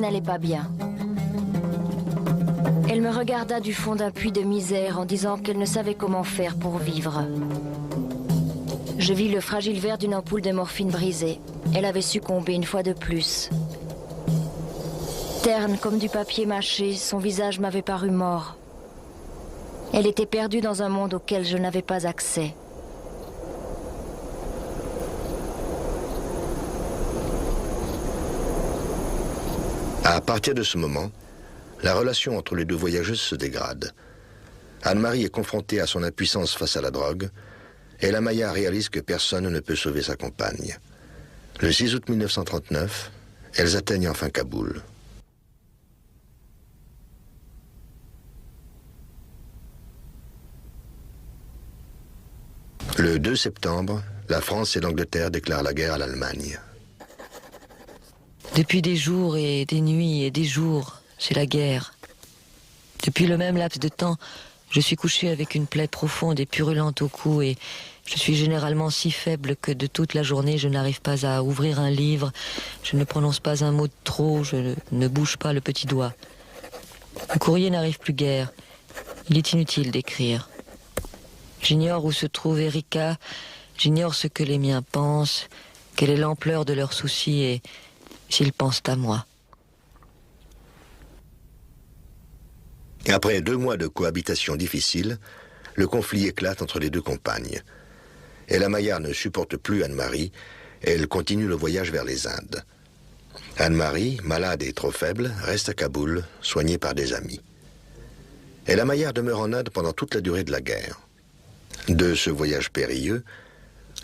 n'allait pas bien. Elle me regarda du fond d'un puits de misère en disant qu'elle ne savait comment faire pour vivre. Je vis le fragile verre d'une ampoule de morphine brisée. Elle avait succombé une fois de plus. Terne comme du papier mâché, son visage m'avait paru mort. Elle était perdue dans un monde auquel je n'avais pas accès. À partir de ce moment, la relation entre les deux voyageuses se dégrade. Anne-Marie est confrontée à son impuissance face à la drogue, et la Maya réalise que personne ne peut sauver sa compagne. Le 6 août 1939, elles atteignent enfin Kaboul. Le 2 septembre, la France et l'Angleterre déclarent la guerre à l'Allemagne. Depuis des jours et des nuits et des jours, c'est la guerre. Depuis le même laps de temps, je suis couchée avec une plaie profonde et purulente au cou et je suis généralement si faible que de toute la journée, je n'arrive pas à ouvrir un livre, je ne prononce pas un mot de trop, je ne bouge pas le petit doigt. Le courrier n'arrive plus guère. Il est inutile d'écrire. J'ignore où se trouve Erika, j'ignore ce que les miens pensent, quelle est l'ampleur de leurs soucis et s'ils pensent à moi. Après 2 mois de cohabitation difficile, le conflit éclate entre les deux compagnes. Et la Maya ne supporte plus Anne-Marie, et elle continue le voyage vers les Indes. Anne-Marie, malade et trop faible, reste à Kaboul, soignée par des amis. Et la Maya demeure en Inde pendant toute la durée de la guerre. De ce voyage périlleux,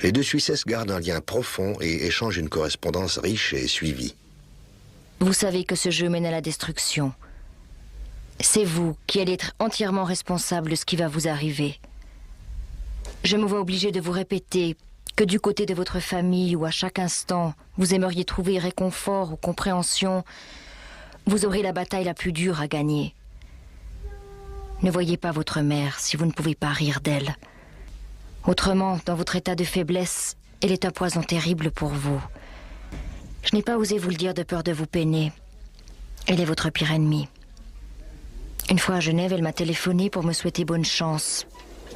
les deux Suissesses gardent un lien profond et échangent une correspondance riche et suivie. Vous savez que ce jeu mène à la destruction. C'est vous qui allez être entièrement responsable de ce qui va vous arriver. Je me vois obligée de vous répéter que du côté de votre famille où à chaque instant vous aimeriez trouver réconfort ou compréhension, vous aurez la bataille la plus dure à gagner. Ne voyez pas votre mère si vous ne pouvez pas rire d'elle. Autrement, dans votre état de faiblesse, elle est un poison terrible pour vous. Je n'ai pas osé vous le dire de peur de vous peiner. Elle est votre pire ennemie. Une fois à Genève, elle m'a téléphoné pour me souhaiter bonne chance.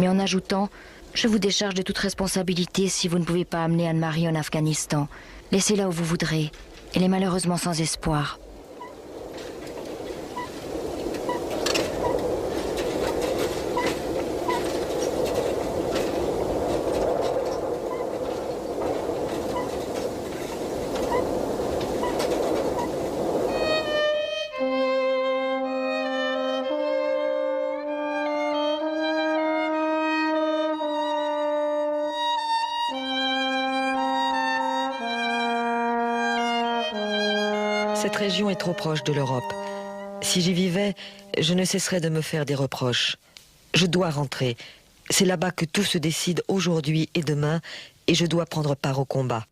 Mais en ajoutant, je vous décharge de toute responsabilité si vous ne pouvez pas amener Anne-Marie en Afghanistan. Laissez-la où vous voudrez. Elle est malheureusement sans espoir. Cette région est trop proche de l'Europe. Si j'y vivais, je ne cesserais de me faire des reproches. Je dois rentrer. C'est là-bas que tout se décide aujourd'hui et demain, et je dois prendre part au combat.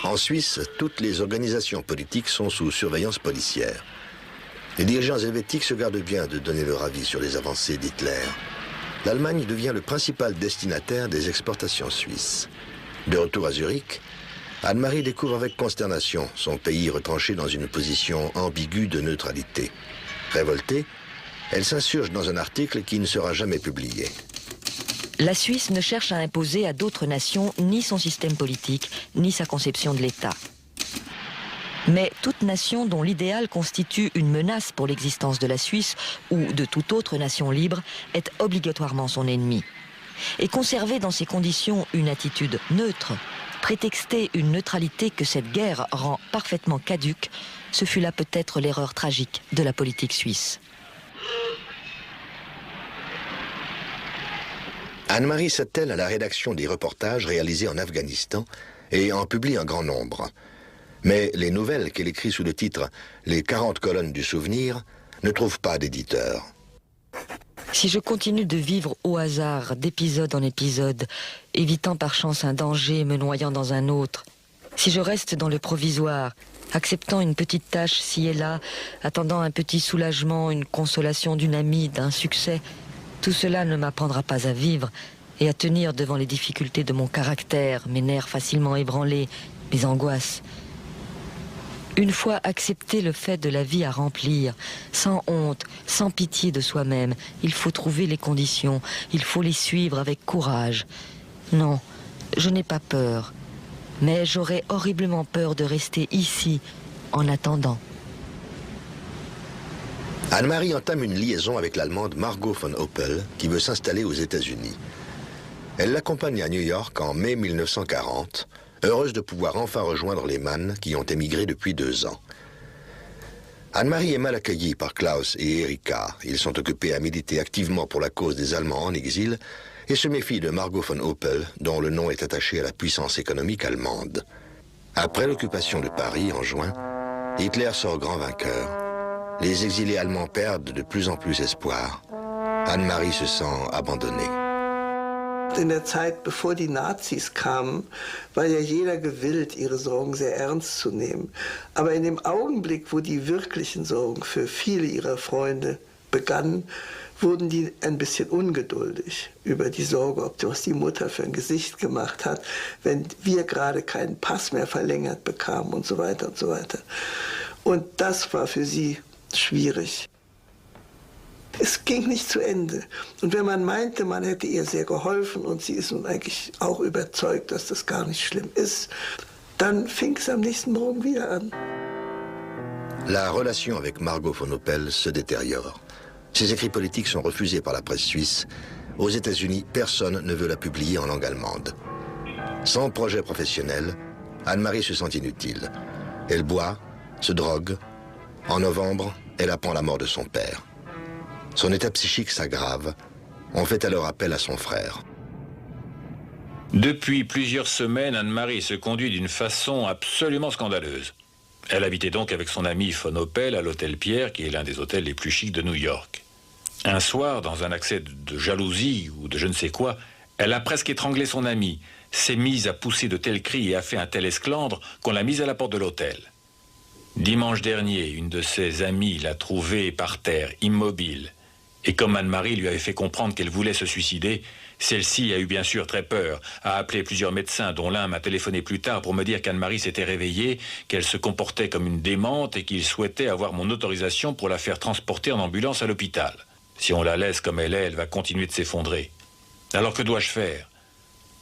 En Suisse, toutes les organisations politiques sont sous surveillance policière. Les dirigeants helvétiques se gardent bien de donner leur avis sur les avancées d'Hitler. L'Allemagne devient le principal destinataire des exportations suisses. De retour à Zurich, Anne-Marie découvre avec consternation son pays retranché dans une position ambiguë de neutralité. Révoltée, elle s'insurge dans un article qui ne sera jamais publié. La Suisse ne cherche à imposer à d'autres nations ni son système politique, ni sa conception de l'État. Mais toute nation dont l'idéal constitue une menace pour l'existence de la Suisse ou de toute autre nation libre est obligatoirement son ennemi. Et conserver dans ces conditions une attitude neutre, prétexter une neutralité que cette guerre rend parfaitement caduque, ce fut là peut-être l'erreur tragique de la politique suisse. Anne-Marie s'attelle à la rédaction des reportages réalisés en Afghanistan et en publie un grand nombre. Mais les nouvelles qu'elle écrit sous le titre « Les 40 colonnes du souvenir » ne trouvent pas d'éditeur. Si je continue de vivre au hasard, d'épisode en épisode, évitant par chance un danger, me noyant dans un autre, si je reste dans le provisoire, acceptant une petite tâche ci et là, attendant un petit soulagement, une consolation d'une amie, d'un succès, tout cela ne m'apprendra pas à vivre, et à tenir devant les difficultés de mon caractère, mes nerfs facilement ébranlés, mes angoisses. Une fois accepté le fait de la vie à remplir, sans honte, sans pitié de soi-même, il faut trouver les conditions, il faut les suivre avec courage. Non, je n'ai pas peur, mais j'aurais horriblement peur de rester ici, en attendant. Anne-Marie entame une liaison avec l'Allemande Margot von Oppel, qui veut s'installer aux États-Unis. Elle l'accompagne à New York en mai 1940, heureuse de pouvoir enfin rejoindre les Mann qui ont émigré depuis 2 ans. Anne-Marie est mal accueillie par Klaus et Erika. Ils sont occupés à militer activement pour la cause des Allemands en exil et se méfient de Margot von Oppel, dont le nom est attaché à la puissance économique allemande. Après l'occupation de Paris en juin, Hitler sort grand vainqueur. Les exilés allemands perdent de plus en plus espoir. Anne-Marie se sent abandonnée. In der Zeit, bevor die Nazis kamen, war ja jeder gewillt, ihre Sorgen sehr ernst zu nehmen. Aber in dem Augenblick, wo die wirklichen Sorgen für viele ihrer Freunde begannen, wurden die ein bisschen ungeduldig über die Sorge, was die Mutter für ein Gesicht gemacht hat, wenn wir gerade keinen Pass mehr verlängert bekamen und so weiter und so weiter. Und das war für sie schwierig. Es ging nicht zu Ende. Und wenn man meinte, man hätte ihr sehr geholfen und sie ist nun eigentlich auch überzeugt, dass das gar nicht schlimm ist, dann fing es am nächsten Morgen wieder an. La relation avec Margot von Oppel se détériore. Ses écrits politiques sont refusés par la presse suisse. Aux États-Unis, personne ne veut la publier en langue allemande. Sans projet professionnel, Anne-Marie se sent inutile. Elle boit, se drogue. En novembre, elle apprend la mort de son père. Son état psychique s'aggrave. On fait alors appel à son frère. Depuis plusieurs semaines, Anne-Marie se conduit d'une façon absolument scandaleuse. Elle habitait donc avec son ami von Oppel à l'hôtel Pierre, qui est l'un des hôtels les plus chics de New York. Un soir, dans un accès de jalousie ou de je ne sais quoi, elle a presque étranglé son ami, s'est mise à pousser de tels cris et a fait un tel esclandre qu'on l'a mise à la porte de l'hôtel. Dimanche dernier, une de ses amies l'a trouvée par terre, immobile. Et comme Anne-Marie lui avait fait comprendre qu'elle voulait se suicider, celle-ci a eu bien sûr très peur, a appelé plusieurs médecins, dont l'un m'a téléphoné plus tard pour me dire qu'Anne-Marie s'était réveillée, qu'elle se comportait comme une démente et qu'il souhaitait avoir mon autorisation pour la faire transporter en ambulance à l'hôpital. Si on la laisse comme elle est, elle va continuer de s'effondrer. Alors que dois-je faire ?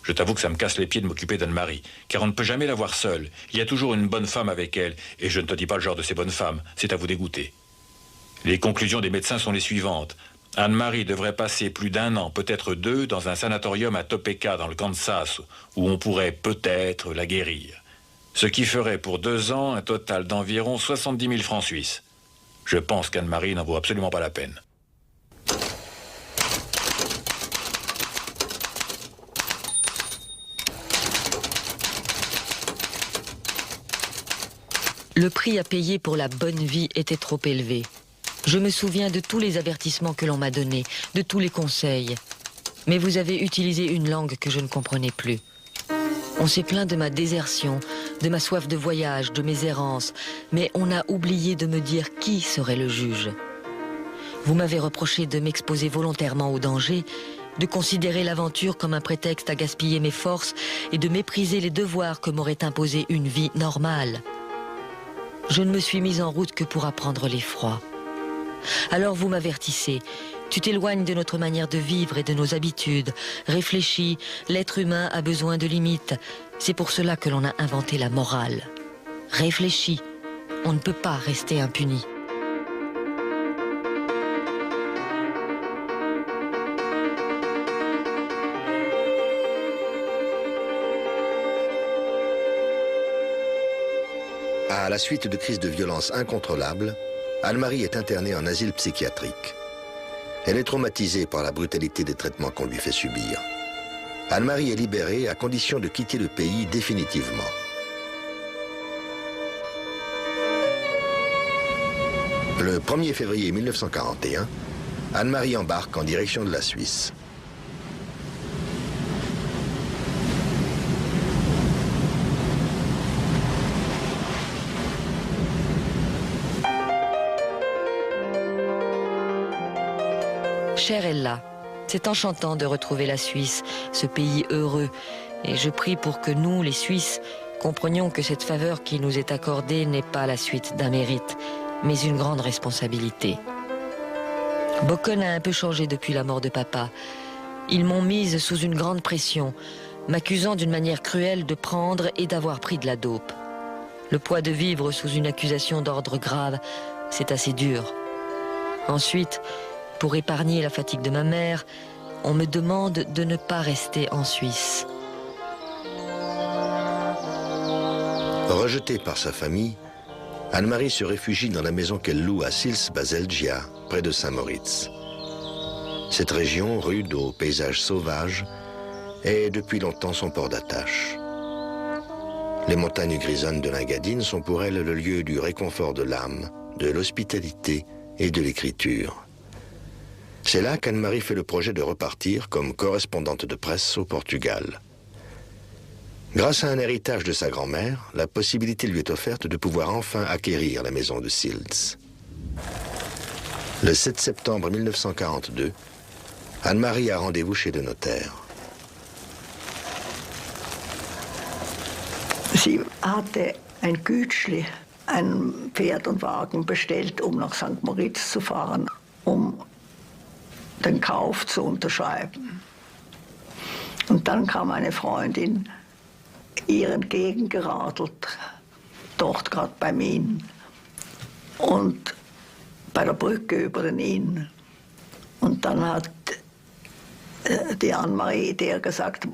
Je t'avoue que ça me casse les pieds de m'occuper d'Anne-Marie, car on ne peut jamais la voir seule. Il y a toujours une bonne femme avec elle, et je ne te dis pas le genre de ces bonnes femmes, c'est à vous dégoûter. Les conclusions des médecins sont les suivantes. Anne-Marie devrait passer plus d'1 an, peut-être 2, dans un sanatorium à Topeka, dans le Kansas, où on pourrait peut-être la guérir. Ce qui ferait pour 2 ans un total d'environ 70 000 francs suisses. Je pense qu'Anne-Marie n'en vaut absolument pas la peine. Le prix à payer pour la bonne vie était trop élevé. Je me souviens de tous les avertissements que l'on m'a donnés, de tous les conseils. Mais vous avez utilisé une langue que je ne comprenais plus. On s'est plaint de ma désertion, de ma soif de voyage, de mes errances, mais on a oublié de me dire qui serait le juge. Vous m'avez reproché de m'exposer volontairement au danger, de considérer l'aventure comme un prétexte à gaspiller mes forces et de mépriser les devoirs que m'aurait imposé une vie normale. Je ne me suis mise en route que pour apprendre l'effroi. Alors vous m'avertissez, tu t'éloignes de notre manière de vivre et de nos habitudes. Réfléchis, l'être humain a besoin de limites. C'est pour cela que l'on a inventé la morale. Réfléchis, on ne peut pas rester impuni. À la suite de crises de violence incontrôlables, Anne-Marie est internée en asile psychiatrique. Elle est traumatisée par la brutalité des traitements qu'on lui fait subir. Anne-Marie est libérée à condition de quitter le pays définitivement. Le 1er février 1941, Anne-Marie embarque en direction de la Suisse. Chère Ella, C'est enchantant de retrouver la Suisse, ce pays heureux, et je prie pour que nous, les Suisses, comprenions que cette faveur qui nous est accordée n'est pas la suite d'un mérite, mais une grande responsabilité. Bokken a un peu changé depuis la mort de papa. Ils m'ont mise sous une grande pression, m'accusant d'une manière cruelle de prendre et d'avoir pris de la dope. Le poids de vivre sous une accusation d'ordre grave, c'est assez dur. Ensuite, pour épargner la fatigue de ma mère, on me demande de ne pas rester en Suisse. Rejetée par sa famille, Anne-Marie se réfugie dans la maison qu'elle loue à Sils-Baselgia, près de Saint-Moritz. Cette région, rude aux paysages sauvages, est depuis longtemps son port d'attache. Les montagnes grisonnes de l'Engadine sont pour elle le lieu du réconfort de l'âme, de l'hospitalité et de l'écriture. C'est là qu'Anne-Marie fait le projet de repartir comme correspondante de presse au Portugal. Grâce à un héritage de sa grand-mère, la possibilité lui est offerte de pouvoir enfin acquérir la maison de Sils. Le 7 septembre 1942, Anne-Marie a rendez-vous chez le notaire. Sie hatte ein Gütschli, ein Pferd und Wagen bestellt, nach St. Moritz zu fahren, den Kauf zu unterschreiben. Und dann kam eine Freundin ihr entgegengeradelt, dort gerade beim Inn und bei der Brücke über den Inn. Und dann hat die Anne-Marie der gesagt,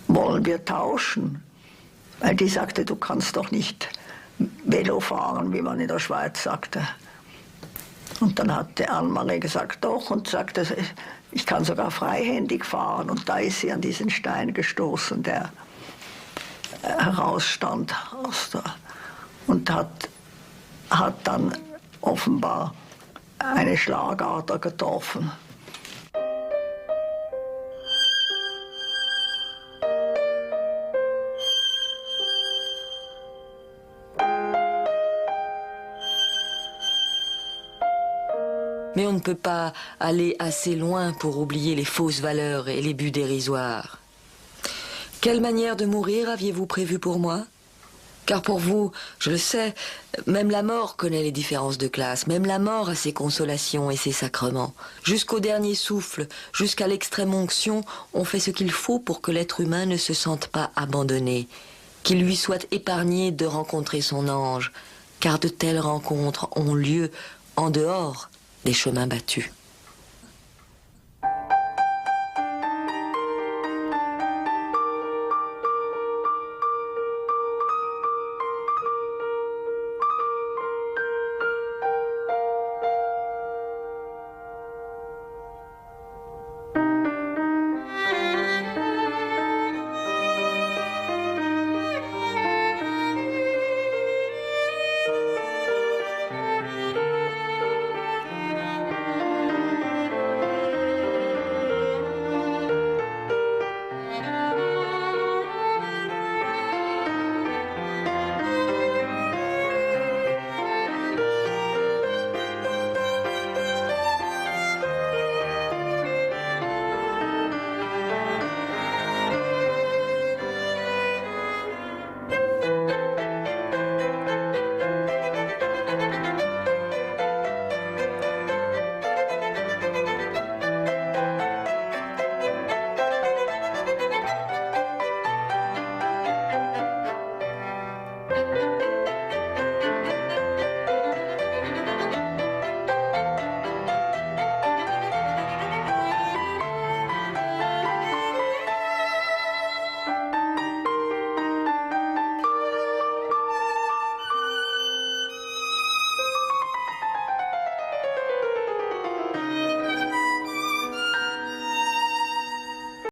wollen wir tauschen? Weil die sagte, du kannst doch nicht Velo fahren, wie man in der Schweiz sagte. Und dann hat die Anne-Marie gesagt, doch, und sagte, ich kann sogar freihändig fahren. Und da ist sie an diesen Stein gestoßen, der herausstand und hat dann offenbar eine Schlagader getroffen. Mais on ne peut pas aller assez loin pour oublier les fausses valeurs et les buts dérisoires. Quelle manière de mourir aviez-vous prévu pour moi? Car pour vous, je le sais, même la mort connaît les différences de classe, même la mort a ses consolations et ses sacrements. Jusqu'au dernier souffle, jusqu'à l'extrême onction, on fait ce qu'il faut pour que l'être humain ne se sente pas abandonné, qu'il lui soit épargné de rencontrer son ange, car de telles rencontres ont lieu en dehors des chemins battus.